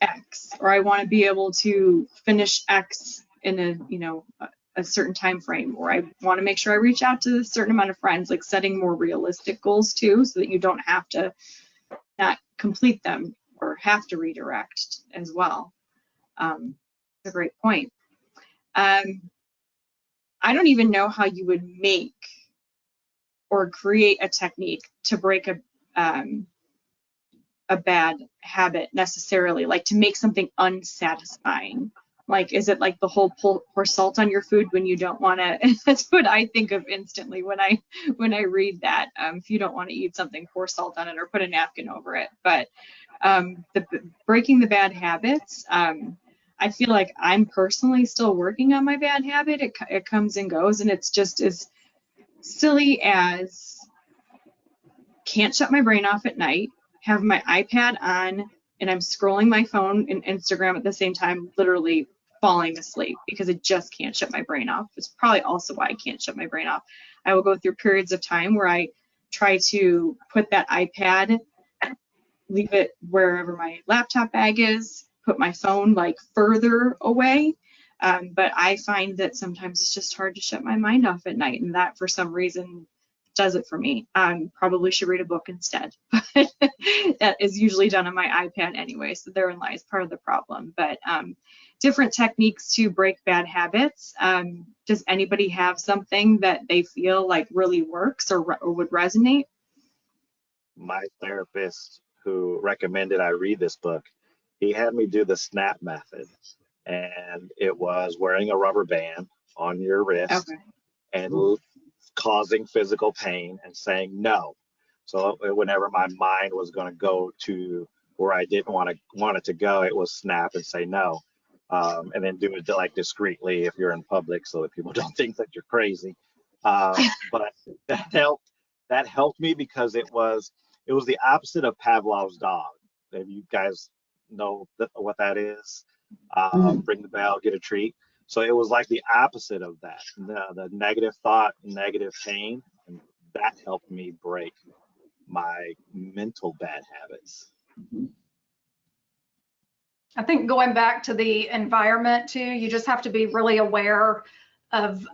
X, or I want to be able to finish X in a certain time frame, or I want to make sure I reach out to a certain amount of friends, like setting more realistic goals too, so that you don't have to not complete them or have to redirect as well. It's a great point. I don't even know how you would make or create a technique to break a bad habit necessarily, like to make something unsatisfying. Like, is it like the whole pour salt on your food when you don't want to? That's what I think of instantly when I read that. If you don't want to eat something, pour salt on it or put a napkin over it. But breaking the bad habits, I feel like I'm personally still working on my bad habit. It comes and goes, and it's just as silly as can't shut my brain off at night, have my iPad on, and I'm scrolling my phone and Instagram at the same time, literally falling asleep because I just can't shut my brain off. It's probably also why I can't shut my brain off. I will go through periods of time where I try to put that iPad, leave it wherever my laptop bag is, put my phone like further away. But I find that sometimes it's just hard to shut my mind off at night, and that for some reason does it for me. Probably should read a book instead, but that is usually done on my iPad anyway, so therein lies part of the problem. But different techniques to break bad habits. Does anybody have something that they feel like really works or would resonate?
My therapist, who recommended I read this book, he had me do the SNAP method, and it was wearing a rubber band on your wrist and causing physical pain and saying no. So whenever my mind was going to go to where I didn't want it to go, it was snap and say no. And then do it like discreetly if you're in public so that people don't think that you're crazy. But that helped me because it was the opposite of Pavlov's dog. If you guys know what that is, ring the bell, get a treat. So it was like the opposite of that, the negative thought, negative pain, and that helped me break my mental bad habits.
I think going back to the environment too, you just have to be really aware of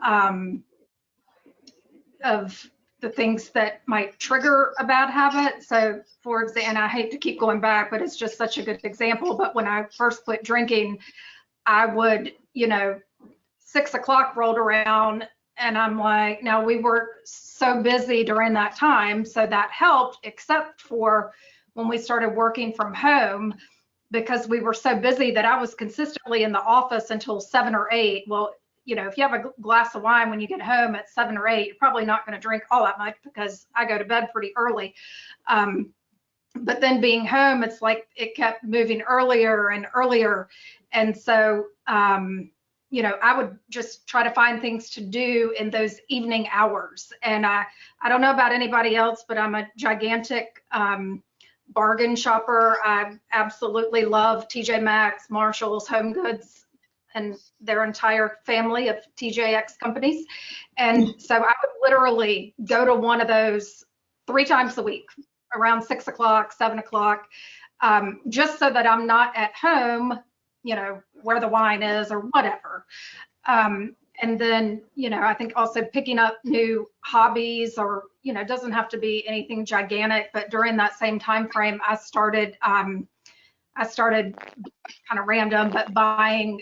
the things that might trigger a bad habit. So for example, and I hate to keep going back, but it's just such a good example. But when I first quit drinking, I would, 6 o'clock rolled around and I'm like, now we were so busy during that time. So that helped, except for when we started working from home, because we were so busy that I was consistently in the office until 7 or 8. Well, if you have a glass of wine when you get home at 7 or 8, you're probably not going to drink all that much because I go to bed pretty early. But then being home, it's like it kept moving earlier and earlier. And so, I would just try to find things to do in those evening hours. And I don't know about anybody else, but I'm a gigantic bargain shopper. I absolutely love TJ Maxx, Marshalls, Home Goods, and their entire family of TJX companies. And so I would literally go to one of those 3 times a week around 6 o'clock, 7 o'clock, just so that I'm not at home, where the wine is or whatever. And then, I think also picking up new hobbies or, it doesn't have to be anything gigantic, but during that same time frame, I started kind of random, but buying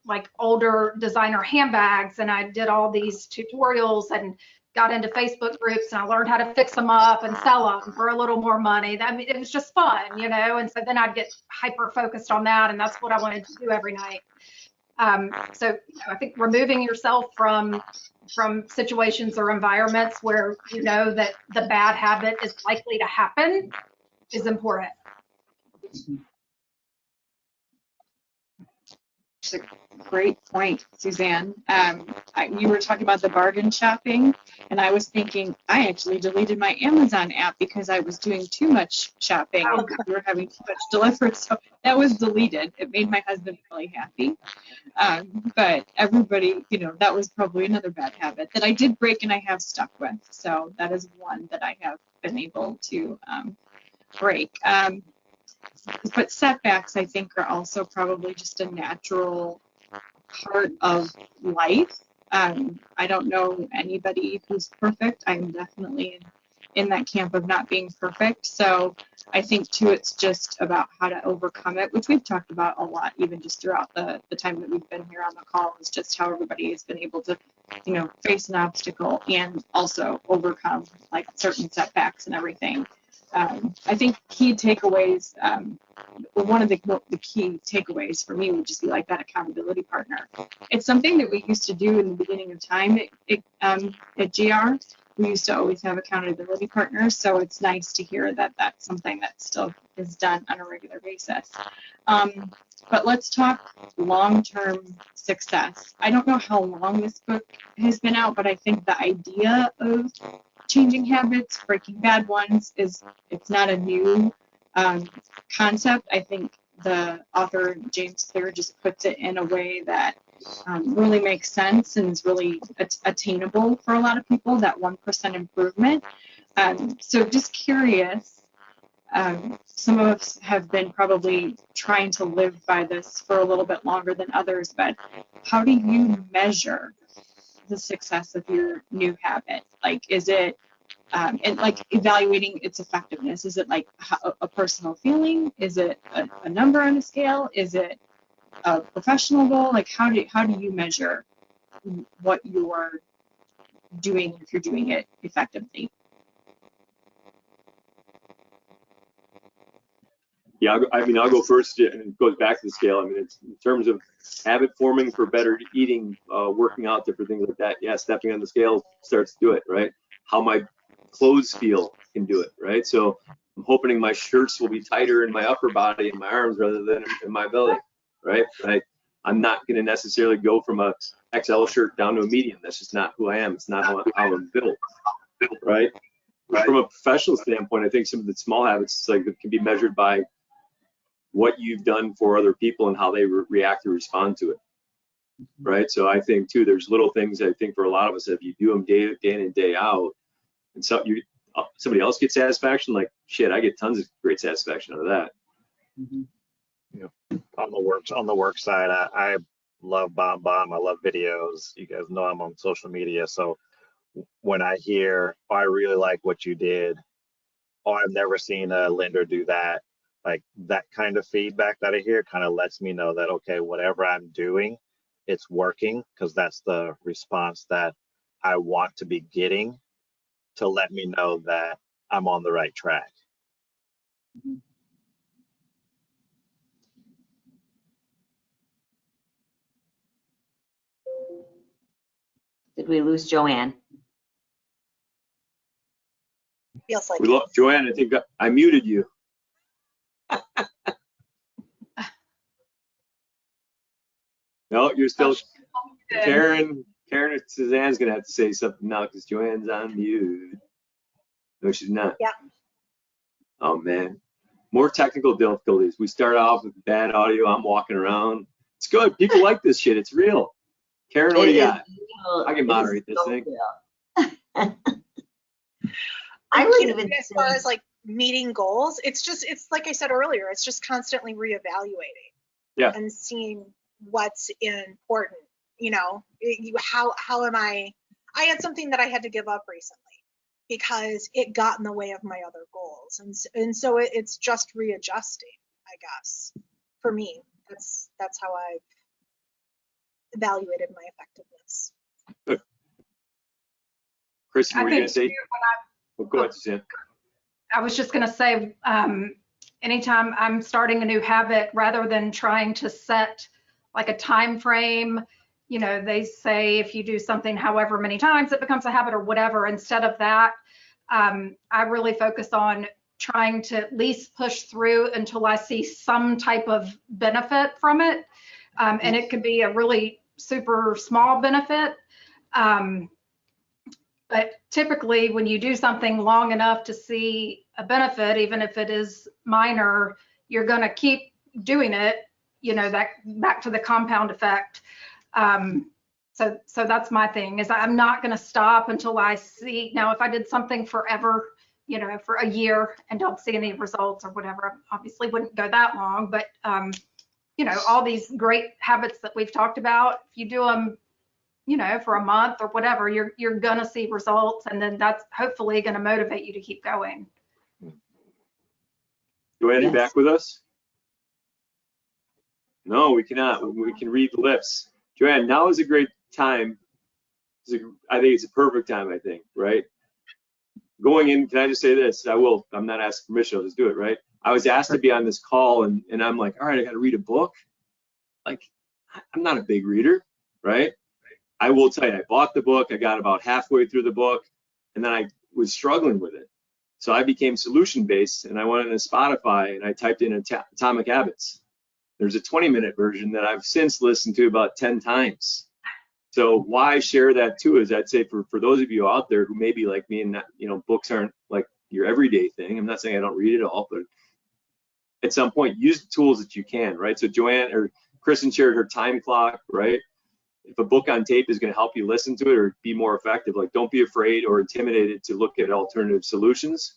like older designer handbags, and I did all these tutorials and got into Facebook groups, and I learned how to fix them up and sell them for a little more money. I mean, it was just fun, and so then I'd get hyper focused on that, and that's what I wanted to do every night. So I think removing yourself from situations or environments where that the bad habit is likely to happen is important.
It's a great point, Suzanne. You were talking about the bargain shopping, and I was thinking I actually deleted my Amazon app because I was doing too much shopping and we were having too much delivered. So that was deleted. It made my husband really happy. But everybody, that was probably another bad habit that I did break and I have stuck with. So that is one that I have been able to break. But setbacks, I think, are also probably just a natural part of life. I don't know anybody who's perfect. I'm definitely in that camp of not being perfect. So I think too, it's just about how to overcome it, which we've talked about a lot, even just throughout the time that we've been here on the call, is just how everybody has been able to, you know, face an obstacle and also overcome like certain setbacks and everything. I think key takeaways, one of the key takeaways for me would just be like that accountability partner. It's something that we used to do in the beginning of time at GR. We used to always have accountability partners, so it's nice to hear that that's something that still is done on a regular basis. But let's talk long-term success. I don't know how long this book has been out, but I think the idea of changing habits, breaking bad ones, it's not a new concept. I think the author, James Clear, just puts it in a way that really makes sense and is really attainable for a lot of people, that 1% improvement. So just curious, some of us have been probably trying to live by this for a little bit longer than others, but how do you measure the success of your new habit? Like, is it and like evaluating its effectiveness? Is it like a personal feeling? Is it a number on a scale? Is it a professional goal? Like, how do you measure what you're doing if you're doing it effectively?
Yeah, I'll go first, and it goes back to the scale. I mean, it's in terms of habit forming for better eating, working out, different things like that. Yeah, stepping on the scale starts to do it, right? How my clothes feel can do it, right? So I'm hoping my shirts will be tighter in my upper body and my arms rather than in my belly, right? I'm not going to necessarily go from a XL shirt down to a medium. That's just not who I am. It's not how I'm built, right? From a professional standpoint, I think some of the small habits like that can be measured by what you've done for other people and how they react or respond to it, right? So I think too, there's little things I think for a lot of us, if you do them day in and day out, and so somebody else gets satisfaction, like shit, I get tons of great satisfaction out of that.
Mm-hmm. Yeah. On the work side, I love Bomb. I love videos. You guys know I'm on social media, so when I hear, oh, I really like what you did, oh, I've never seen a lender do that, like that kind of feedback that I hear kind of lets me know that, okay, whatever I'm doing, it's working, because that's the response that I want to be getting to let me know that I'm on the right track.
Did we lose Joanne?
Feels like
Joanne, I think I muted you. No, you're still. Karen or Suzanne's gonna have to say something now because Joanne's on mute. No, she's not.
Yeah.
Oh man, more technical difficulties. We start off with bad audio. I'm walking around. It's good. People like this shit. It's real. Karen, what do you got? I can moderate this thing.
I would even
as far as like meeting goals, it's like I said earlier, it's just constantly reevaluating.
Yeah.
And seeing what's important. You know, how am I had something that I had to give up recently because it got in the way of my other goals, and so it's just readjusting, I guess. For me, that's how I've evaluated my effectiveness.
Good. Chris, what were you gonna say? Go ahead, Suzanne.
I was just going to say, anytime I'm starting a new habit, rather than trying to set like a time frame, you know, they say if you do something however many times, it becomes a habit or whatever. Instead of that, I really focus on trying to at least push through until I see some type of benefit from it. And it could be a really super small benefit. But typically when you do something long enough to see a benefit, even if it is minor, you're going to keep doing it, you know, that back to the compound effect. So that's my thing, is I'm not going to stop until I see. Now, if I did something forever, you know, for a year and don't see any results or whatever, I obviously wouldn't go that long. But, you know, all these great habits that we've talked about, if you do them you know, for a month or whatever, you're gonna see results, and then that's hopefully gonna motivate you to keep going.
Joanne, you
Yes.
back with us? No, we cannot. We can read the lips. Joanne, now is a great time. I think it's a perfect time, I think, right? Going in, can I just say this? I'm not asking permission, I'll just do it, right? I was asked to be on this call, and I'm like, all right, I got to read a book. Like, I'm not a big reader, right? I will tell you, I bought the book, I got about halfway through the book, and then I was struggling with it. So I became solution-based, and I went into Spotify, and I typed in Atomic Habits. There's a 20-minute version that I've since listened to about 10 times. So why share that too is I'd say for those of you out there who may be like me and not, you know, books aren't like your everyday thing. I'm not saying I don't read it all, but at some point use the tools that you can, right? So Joanne or Kristen shared her time clock, right? If a book on tape is going to help you listen to it or be more effective, like don't be afraid or intimidated to look at alternative solutions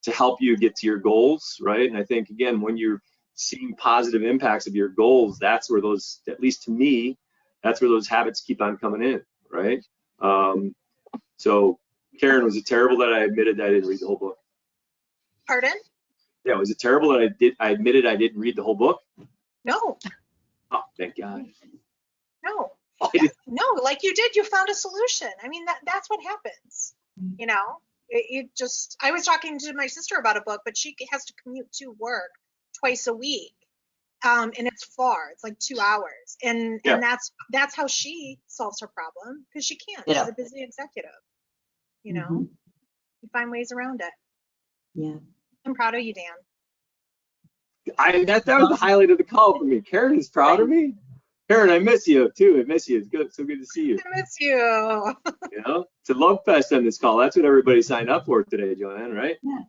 to help you get to your goals, right? And I think again, when you're seeing positive impacts of your goals, that's where those, at least to me, that's where those habits keep on coming in, right? So Karen, was it terrible that I admitted that I didn't read the whole book?
Pardon?
Yeah, was it terrible that I admitted I didn't read the whole book?
No,
Oh, thank God.
no.
Oh,
No, like you did, you found a solution. I mean, that's what happens, you know? It just, I was talking to my sister about a book, but she has to commute to work twice a week. And it's far, it's like 2 hours. And that's how she solves her problem, because she can't.
Yeah.
She's a busy executive, you know? You find ways around it.
Yeah.
I'm proud of you, Dan.
That was the highlight of the call for me. Karen is proud of me. Karen, I miss you too. I miss you. It's good. So good to see you.
I miss you.
You know, it's a love fest on this call. That's what everybody signed up for today, Joanne, right?
Yeah.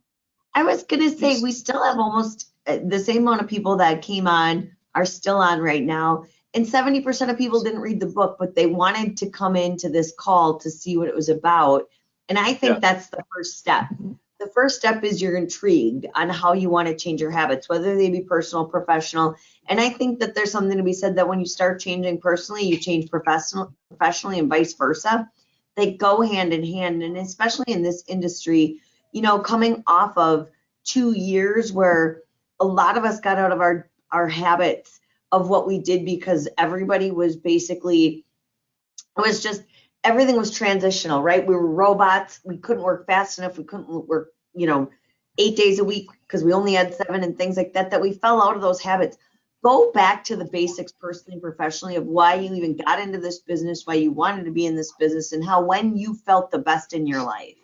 I was going to say, we still have almost the same amount of people that came on are still on right now. And 70% of people didn't read the book, but they wanted to come into this call to see what it was about. And I think that's the first step. The first step is you're intrigued on how you want to change your habits, whether they be personal, professional. And I think that there's something to be said that when you start changing personally, you change professionally and vice versa. They go hand in hand. And especially in this industry, you know, coming off of 2 years where a lot of us got out of our habits of what we did because everybody was basically, it was just, everything was transitional, right? We were robots. We couldn't work fast enough. We couldn't work, you know, 8 days a week because we only had 7 and things like that, that we fell out of those habits. Go back to the basics personally and professionally of why you even got into this business, why you wanted to be in this business, and how when you felt the best in your life.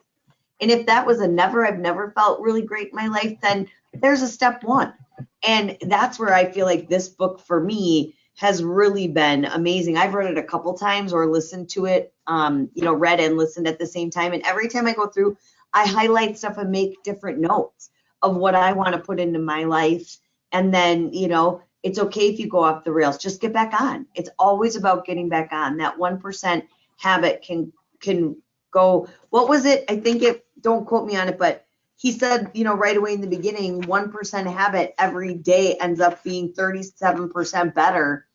And if that was I've never felt really great in my life, then there's a step one. And that's where I feel like this book for me has really been amazing. I've read it a couple times or listened to it, you know, read and listened at the same time. And every time I go through, I highlight stuff and make different notes of what I want to put into my life. And then, you know, it's okay if you go off the rails, just get back on. It's always about getting back on. That 1% habit can go, what was it? I think don't quote me on it, but he said, you know, right away in the beginning, 1% habit every day ends up being 37% better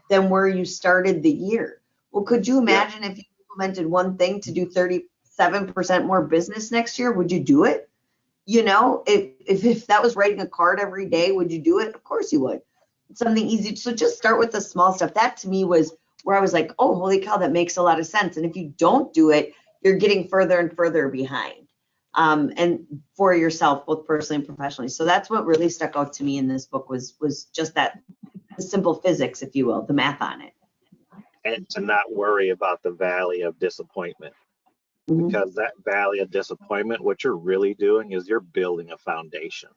than where you started the year. Well, could you imagine if you implemented one thing to do 37% more business next year? Would you do it? You know, if that was writing a card every day, would you do it? Of course you would. It's something easy. So just start with the small stuff. That to me was where I was like, oh, holy cow, that makes a lot of sense. And if you don't do it, you're getting further and further behind. And for yourself, both personally and professionally. So that's what really stuck out to me in this book was just that the simple physics, if you will, the math on it.
And to not worry about the valley of disappointment. Because that valley of disappointment, what you're really doing is you're building a foundation.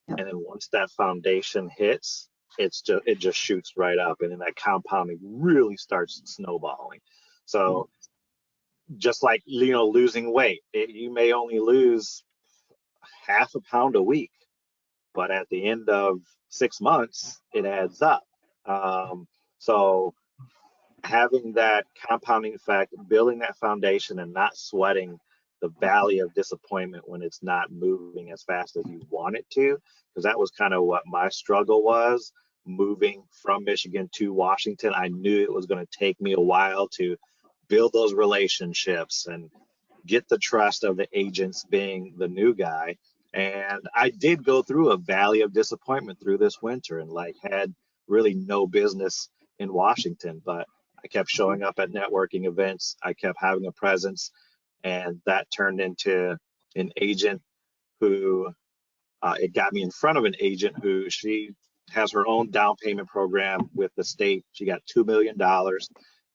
And then once that foundation hits, it just shoots right up, and then that compounding really starts snowballing. So just like, you know, losing weight, you may only lose half a pound a week, but at the end of 6 months, it adds up. So having that compounding effect, building that foundation and not sweating the valley of disappointment when it's not moving as fast as you want it to, because that was kind of what my struggle was moving from Michigan to Washington. I knew it was going to take me a while to build those relationships and get the trust of the agents being the new guy. And I did go through a valley of disappointment through this winter and like had really no business in Washington, but I kept showing up at networking events. I kept having a presence, and that turned into an agent who it got me in front of an agent who she has her own down payment program with the state. She got $2 million.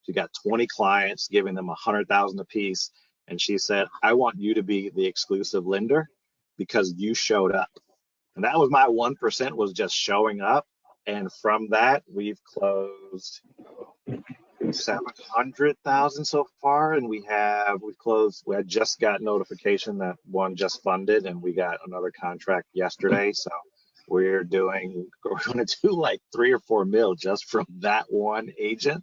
She got 20 clients, giving them $100,000 apiece. And she said, I want you to be the exclusive lender because you showed up. And that was my 1%, was just showing up. And from that, we've closed 700,000 so far. And we had just got notification that one just funded, and we got another contract yesterday. So we're going to do like 3 or 4 mil just from that one agent.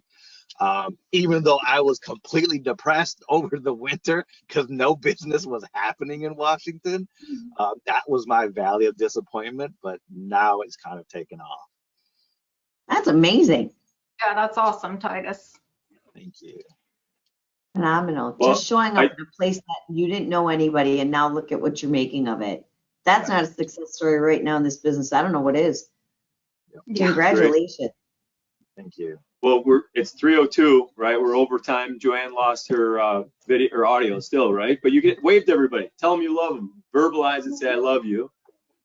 Even though I was completely depressed over the winter because no business was happening in Washington, that was my valley of disappointment, but now it's kind of taken off.
That's amazing.
Yeah, that's awesome, Titus.
Thank you.
Phenomenal.
Well,
Just showing up at a place that you didn't know anybody, and now look at what you're making of it. That's not a success story right now in this business. I don't know what is.
Yeah.
Congratulations.
Thank you.
Well, it's 3:02, right? We're overtime. Joanne lost her video or audio still, right? But you wave to everybody. Tell them you love them. Verbalize and say I love you,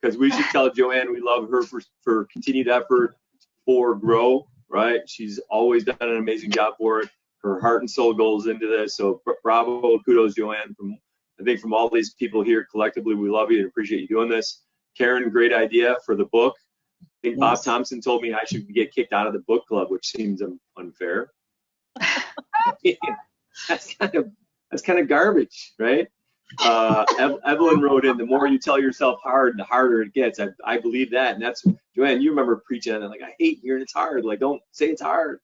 because we should tell Joanne we love her for continued effort for grow, right? She's always done an amazing job for it. Her heart and soul goes into this. So bravo, kudos, Joanne. I think from all these people here collectively, we love you and appreciate you doing this. Karen, great idea for the book. I think
Yes.
Bob Thompson told me I should get kicked out of the book club, which seems unfair. That's kind of garbage, right? Evelyn wrote in, the more you tell yourself hard, the harder it gets. I believe that, and that's, Joanne, you remember preaching on it, like, I hate hearing it's hard. Like, don't say it's hard.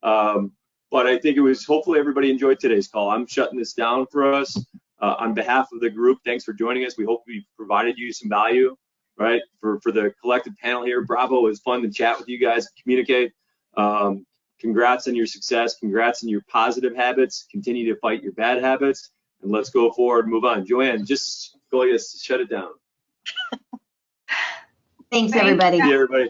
But I think hopefully everybody enjoyed today's call. I'm shutting this down for us. On behalf of the group, thanks for joining us. We hope we've provided you some value, right? For the collective panel here. Bravo, it was fun to chat with you guys, communicate. Congrats on your success. Congrats on your positive habits. Continue to fight your bad habits. And let's go forward and move on. Joanne, just go ahead, shut it down.
Thanks, everybody.
See you, everybody.